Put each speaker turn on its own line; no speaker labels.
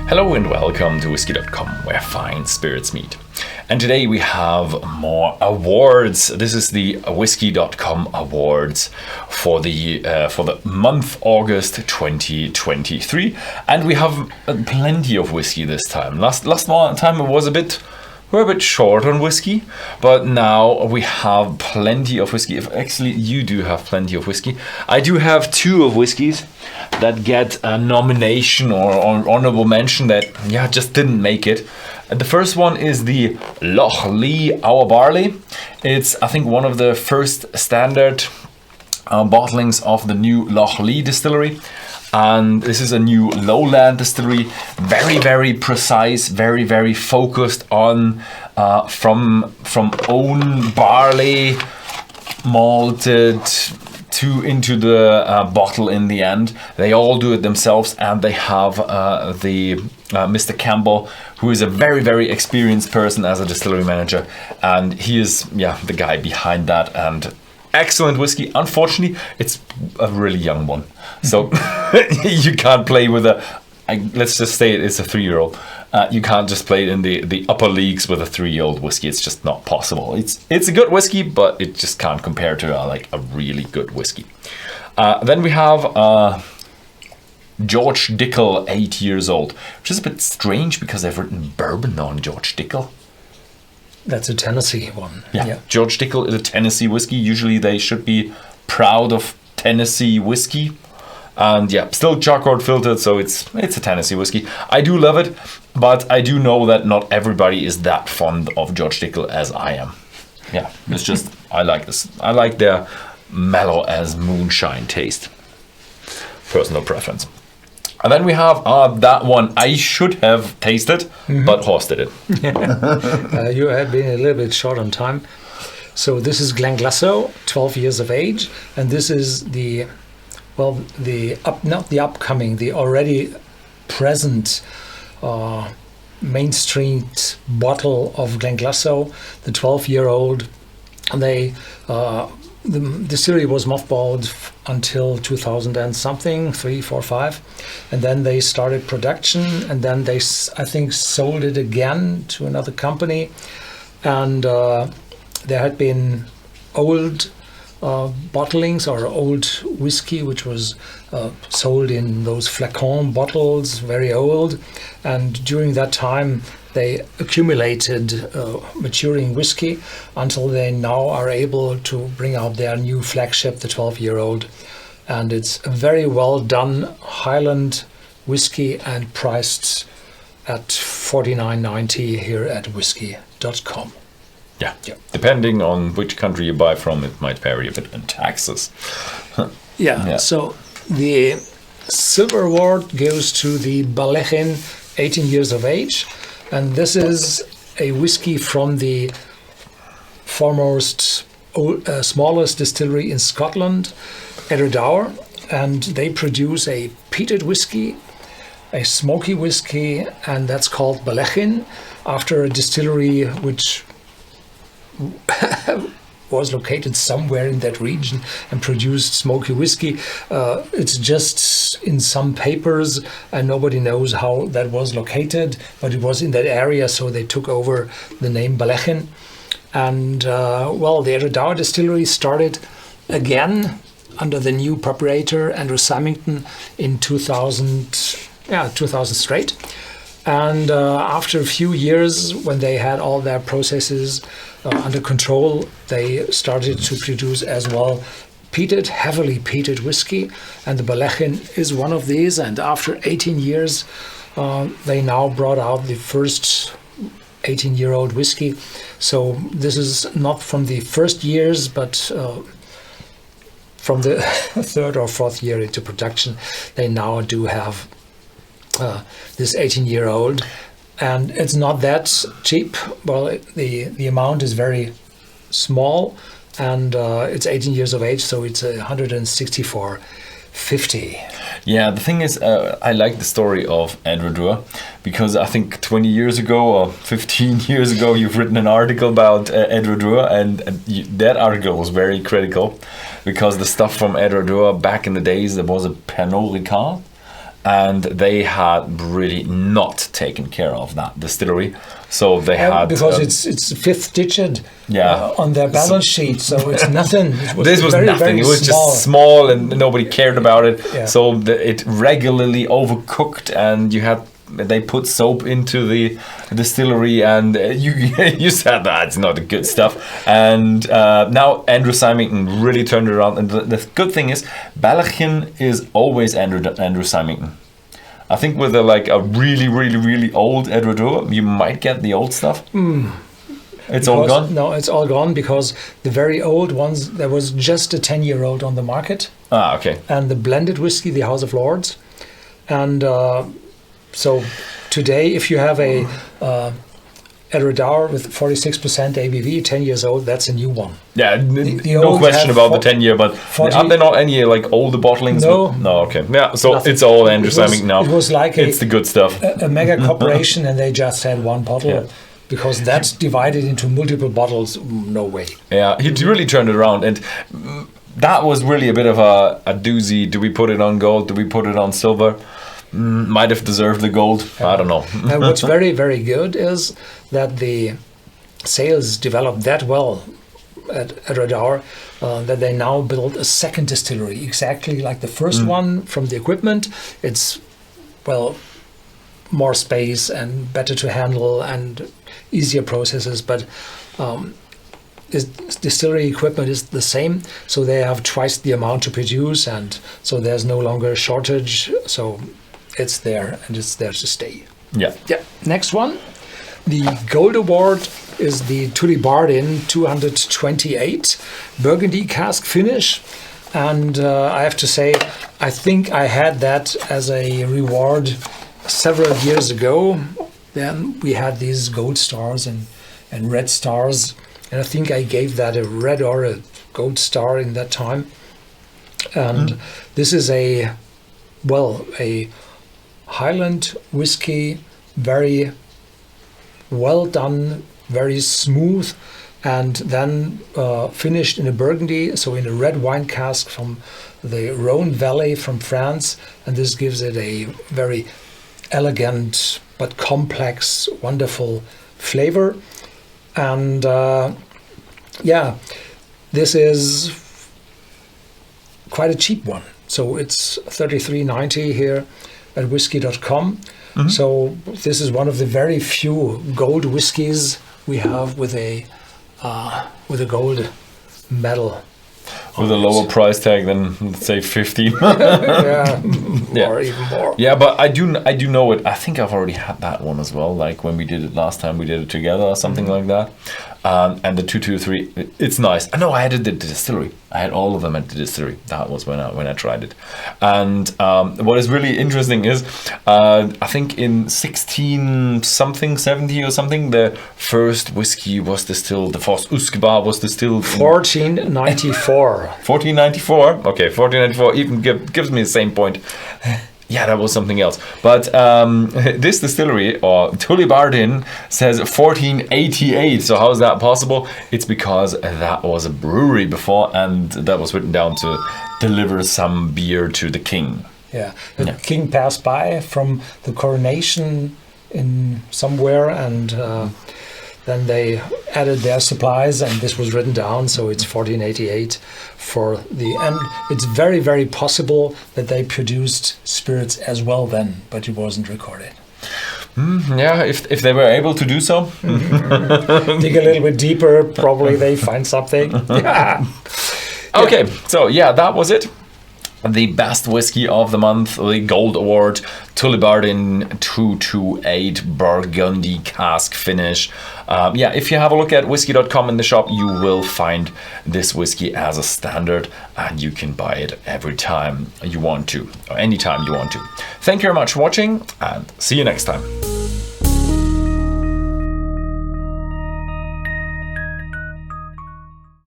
Hello and welcome to Whisky.com, where fine spirits meet. And today we have more awards. This is the Whisky.com awards for the month August 2023, and we have plenty of whiskey this time. Last time it was we're a bit short on whiskey, but now we have plenty of whiskey. If actually you do have plenty of whiskey. I do have two of whiskeys that get a nomination or honorable mention that just didn't make it. The first one is the Loch Lee Our Barley. It's, I think, one of the first standard bottlings of the new Loch Lee distillery. And this is a new lowland distillery, very, very precise, very, very focused on from own barley, malted into the bottle in the end. They all do it themselves, and they have the Mr. Campbell, who is a very, very experienced person as a distillery manager, and he is the guy behind that. And excellent whiskey. Unfortunately, it's a really young one, so you can't play with let's just say it's a 3-year-old. You can't just play it in the upper leagues with a 3-year-old whiskey. It's just not possible. It's a good whiskey, but it just can't compare to a really good whiskey. Then we have George Dickel, 8 years old, which is a bit strange because they've written bourbon on George Dickel.
That's a Tennessee one.
Yeah. George Dickel is a Tennessee whiskey. Usually they should be proud of Tennessee whiskey. And still charcoal filtered, so it's a Tennessee whiskey. I do love it, but I do know that not everybody is that fond of George Dickel as I am. Yeah, it's just, I like this. I like their mellow as moonshine taste. Personal preference. And then we have that one I should have tasted, but Horst did it.
You have been a little bit short on time. So this is Glenglassaugh, 12 years of age, and this is the already present Main Street bottle of Glenglassaugh, the 12-year-old. The distillery was mothballed until 2000 and something, 3, 4, 5, and then they started production, and then they, I think, sold it again to another company, and there had been old bottlings or old whiskey which was sold in those flacon bottles, very old, and during that time they accumulated maturing whiskey until they now are able to bring out their new flagship, the 12-year-old, and it's a very well done Highland whiskey and priced at $49.90 here at Whisky.com.
Yeah. Depending on which country you buy from, it might vary a bit in taxes.
So the silver award goes to the Ballechin, 18 years of age, and this is a whiskey from the foremost smallest distillery in Scotland, Edderdour, and they produce a peated whiskey, a smoky whiskey, and that's called Ballechin, after a distillery which was located somewhere in that region and produced smoky whiskey. It's just in some papers and nobody knows how that was located, but it was in that area, so they took over the name Ballechin. And the Edderdour distillery started again under the new proprietor Andrew Symington in 2000 straight. And after a few years, when they had all their processes under control, they started to produce as well heavily peated whiskey, and the Ballechin is one of these. And after 18 years, they now brought out the first 18-year-old whiskey. So this is not from the first years, but from the third or fourth year into production, they now do have this 18-year-old, and it's not that cheap. Well, the amount is very small, and it's 18 years of age, so it's 164.50.
Yeah, the thing is, I like the story of Edderdour, because I think 20 years ago or 15 years ago you've written an article about Edderdour, and that article was very critical, because the stuff from Edderdour back in the days, there was a Pernod Ricard, and they had really not taken care of that distillery. So they had
because it's fifth digit on their balance sheet, so it's nothing.
This was nothing.
Very
it was
small.
just small, and nobody cared about it.
Yeah.
So it regularly overcooked, and they put soap into the distillery, and you said that it's not the good stuff. And now Andrew Symington really turned it around. And the good thing is, Ballechin is always Andrew Symington. I think with a really, really, really old Edredor, you might get the old stuff. It's all gone?
No, it's all gone because the very old ones, there was just a 10-year-old on the market.
Ah, okay.
And the blended whiskey, the House of Lords. And so today, if you have a Edredor with 46% ABV, 10 years old, that's a new one.
Yeah, no question about the 10-year, but are there not any older bottlings?
No.
No, okay. Yeah, so
Nothing.
it's all Andrew Symington now.
It was like
it's the good stuff.
A mega corporation, and they just had one bottle.
Yeah.
Because that's divided into multiple bottles, no way.
Yeah, he really turned it around, and that was really a bit of a doozy. Do we put it on gold? Do we put it on silver? Might have deserved the gold. I don't know.
And what's very, very good is that the sales developed that well at Edredor that they now build a second distillery, exactly like the first one from the equipment. It's, more space and better to handle and easier processes, but this distillery equipment is the same, so they have twice the amount to produce, and so there's no longer a shortage, so it's there and it's there to stay.
Yeah.
Next one, the gold award is the Tullibardine 228 Burgundy cask finish, and I have to say, I think I had that as a reward several years ago. Then we had these gold stars and red stars, and I think I gave that a red or a gold star in that time. And this is a Highland whiskey, very well done, very smooth, and then finished in a Burgundy, so in a red wine cask from the Rhone Valley from France, and this gives it a very elegant but complex, wonderful flavor. And this is quite a cheap one, so it's $33.90 here at Whisky.com. So this is one of the very few gold whiskies we have with a gold medal.
With a lower price tag than, let's say, 15.
Or even more.
Yeah, but I do know it. I think I've already had that one as well. Like when we did it last time, we did it together or something like that. And the 223, it's nice. I know I had it at the distillery. I had all of them at the distillery. That was when I tried it. And what is really interesting is, I think in 16-something, 70 or something, the first whiskey was distilled. The first Uskbar was distilled.
1494.
1494. Okay, 1494 even gives me the same point. Yeah, that was something else. But this distillery, or Tullibardine, says 1488. So how is that possible? It's because that was a brewery before, and that was written down to deliver some beer to the king.
Yeah, the king passed by from the coronation in somewhere, and then they added their supplies, and this was written down, so it's 1488 for the end. It's very, very possible that they produced spirits as well then, but it wasn't recorded.
Yeah, if they were able to do so.
Dig a little bit deeper, probably they find something.
Okay, so yeah, that was it. The best whiskey of the month, the Gold Award, Tullibardine 228 Burgundy cask finish. If you have a look at Whisky.com in the shop, you will find this whiskey as a standard, and you can buy it every time you want to, or anytime you want to. Thank you very much for watching, and see you next time.